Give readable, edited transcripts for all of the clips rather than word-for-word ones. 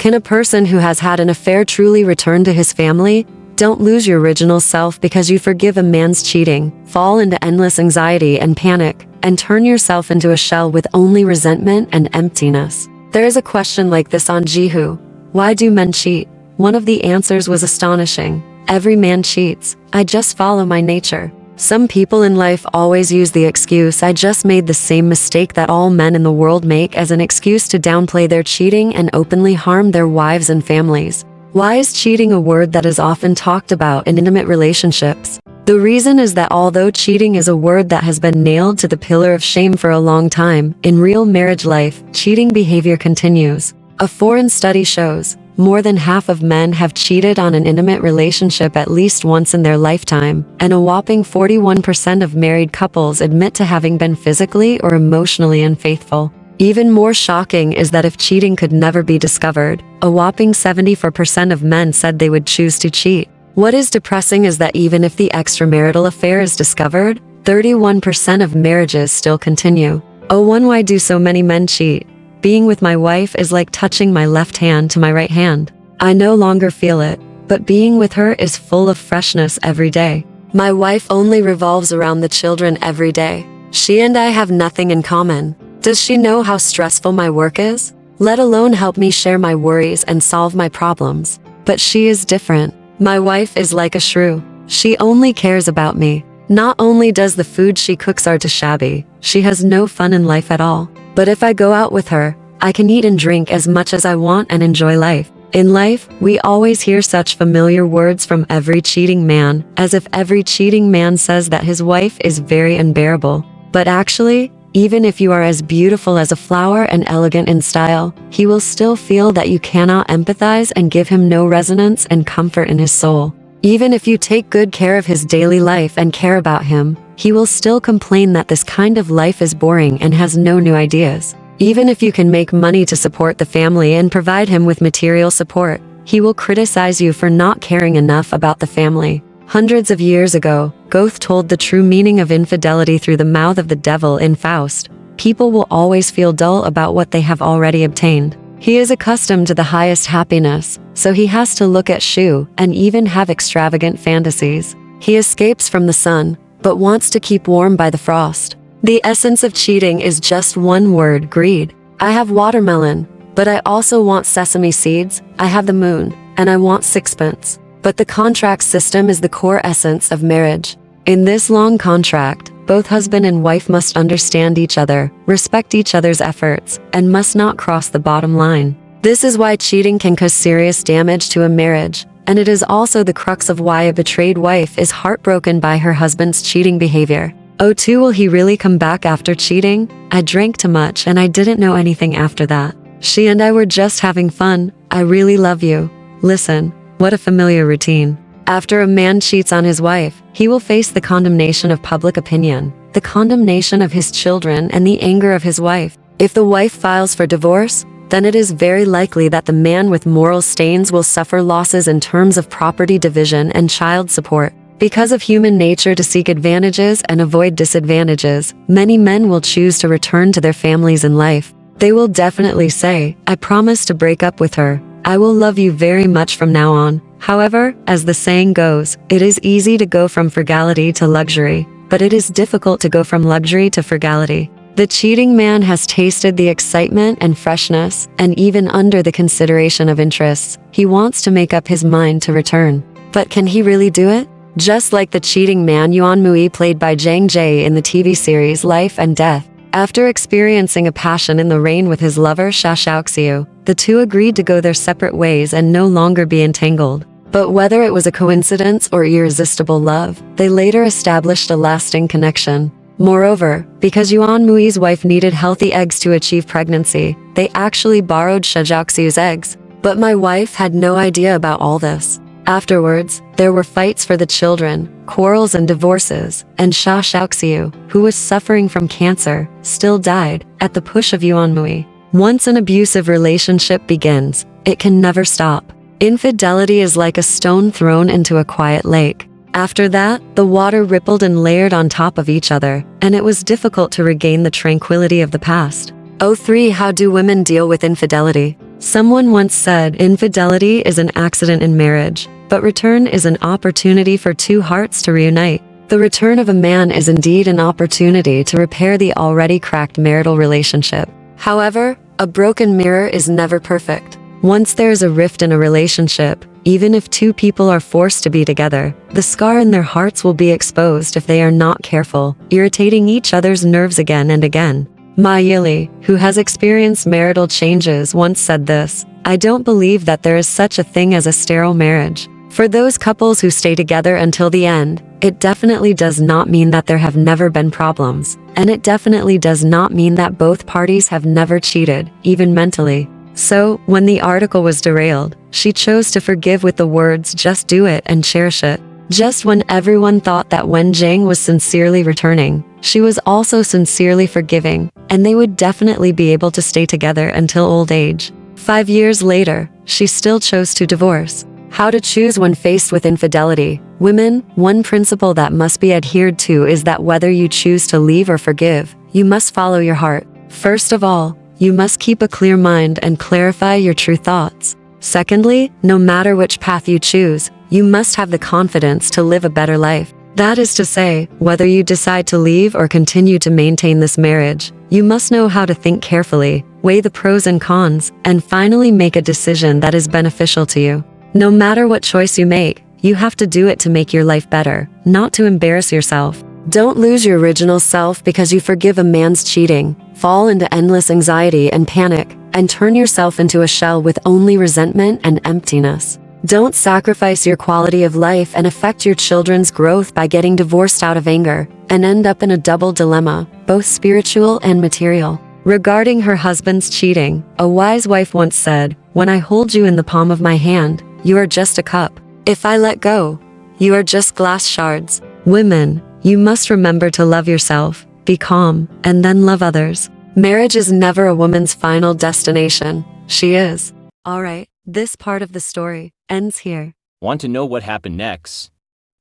Can a person who has had an affair truly return to his family? Don't lose your original self because you forgive a man's cheating, fall into endless anxiety and panic, and turn yourself into a shell with only resentment and emptiness. There is a question like this on Jihu. Why do men cheat? One of the answers was astonishing. Every man cheats. I just follow my nature. Some people in life always use the excuse, I just made the same mistake that all men in the world make, as an excuse to downplay their cheating and openly harm their wives and families. Why is cheating a word that is often talked about in intimate relationships? The reason is that although cheating is a word that has been nailed to the pillar of shame for a long time, in real marriage life, cheating behavior continues. A foreign study shows more than half of men have cheated on an intimate relationship at least once in their lifetime, and a whopping 41% of married couples admit to having been physically or emotionally unfaithful. Even more shocking is that if cheating could never be discovered, a whopping 74% of men said they would choose to cheat. What is depressing is that even if the extramarital affair is discovered, 31% of marriages still continue. Oh, why do so many men cheat? Being with my wife is like touching my left hand to my right hand. I no longer feel it, but being with her is full of freshness every day. My wife only revolves around the children every day. She and I have nothing in common. Does she know how stressful my work is? Let alone help me share my worries and solve my problems. But she is different. My wife is like a shrew. She only cares about me. Not only does the food she cooks are too shabby, she has no fun in life at all. But if I go out with her, I can eat and drink as much as I want and enjoy life. In life, we always hear such familiar words from every cheating man, as if every cheating man says that his wife is very unbearable. But actually, even if you are as beautiful as a flower and elegant in style, he will still feel that you cannot empathize and give him no resonance and comfort in his soul. Even if you take good care of his daily life and care about him, he will still complain that this kind of life is boring and has no new ideas. Even if you can make money to support the family and provide him with material support, he will criticize you for not caring enough about the family. Hundreds of years ago, Goethe told the true meaning of infidelity through the mouth of the devil in Faust. People will always feel dull about what they have already obtained. He is accustomed to the highest happiness, so he has to look at shoe and even have extravagant fantasies. He escapes from the sun, but wants to keep warm by the frost. The essence of cheating is just one word: greed. I have watermelon, but I also want sesame seeds. I have the moon, and I want sixpence. But the contract system is the core essence of marriage. In this long contract, both husband and wife must understand each other, respect each other's efforts, and must not cross the bottom line. This is why cheating can cause serious damage to a marriage, and it is also the crux of why a betrayed wife is heartbroken by her husband's cheating behavior. Oh, will he really come back after cheating? I drank too much and I didn't know anything after that. She and I were just having fun. I really love you. Listen, what a familiar routine. After a man cheats on his wife, he will face the condemnation of public opinion, the condemnation of his children, and the anger of his wife. If the wife files for divorce, then it is very likely that the man with moral stains will suffer losses in terms of property division and child support. Because of human nature to seek advantages and avoid disadvantages, many men will choose to return to their families in life. They will definitely say, I promise to break up with her. I will love you very much from now on. However, as the saying goes, it is easy to go from frugality to luxury, but it is difficult to go from luxury to frugality. The cheating man has tasted the excitement and freshness, and even under the consideration of interests, he wants to make up his mind to return. But can he really do it? Just like the cheating man Yuan Mui, played by Zhang Jie in the TV series Life and Death. After experiencing a passion in the rain with his lover Xia Xiaoxiu, the two agreed to go their separate ways and no longer be entangled. But whether it was a coincidence or irresistible love, they later established a lasting connection. Moreover, because Yuan Mui's wife needed healthy eggs to achieve pregnancy, they actually borrowed Xia Xiaoxiu's eggs. But my wife had no idea about all this. Afterwards, there were fights for the children, quarrels and divorces, and Xia Xiaoxiu, who was suffering from cancer, still died at the push of Yuan Mui. Once an abusive relationship begins, it can never stop. Infidelity is like a stone thrown into a quiet lake. After that, the water rippled and layered on top of each other, and it was difficult to regain the tranquility of the past. 3. How do women deal with infidelity? Someone once said, infidelity is an accident in marriage, but return is an opportunity for two hearts to reunite. The return of a man is indeed an opportunity to repair the already cracked marital relationship. However, a broken mirror is never perfect. Once there is a rift in a relationship, even if two people are forced to be together, the scar in their hearts will be exposed if they are not careful, irritating each other's nerves again and again. Ma Yili, who has experienced marital changes, once said this: "I don't believe that there is such a thing as a sterile marriage. For those couples who stay together until the end, it definitely does not mean that there have never been problems, and it definitely does not mean that both parties have never cheated, even mentally." So, when the article was derailed, she chose to forgive with the words, "Just do it and cherish it." Just when everyone thought that Wen Zhang was sincerely returning, she was also sincerely forgiving, and they would definitely be able to stay together until old age. 5 years later, she still chose to divorce. How to choose when faced with infidelity. Women, one principle that must be adhered to is that whether you choose to leave or forgive, you must follow your heart. First of all, you must keep a clear mind and clarify your true thoughts. Secondly, no matter which path you choose, you must have the confidence to live a better life. That is to say, whether you decide to leave or continue to maintain this marriage, you must know how to think carefully, weigh the pros and cons, and finally make a decision that is beneficial to you. No matter what choice you make, you have to do it to make your life better, not to embarrass yourself. Don't lose your original self because you forgive a man's cheating, fall into endless anxiety and panic, and turn yourself into a shell with only resentment and emptiness. Don't sacrifice your quality of life and affect your children's growth by getting divorced out of anger, and end up in a double dilemma, both spiritual and material. Regarding her husband's cheating, a wise wife once said, "When I hold you in the palm of my hand, you are just a cup. If I let go, you are just glass shards." Women, you must remember to love yourself, be calm, and then love others. Marriage is never a woman's final destination. She is. Alright, this part of the story ends here. Want to know what happened next?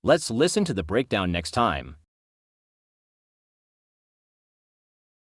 Let's listen to the breakdown next time.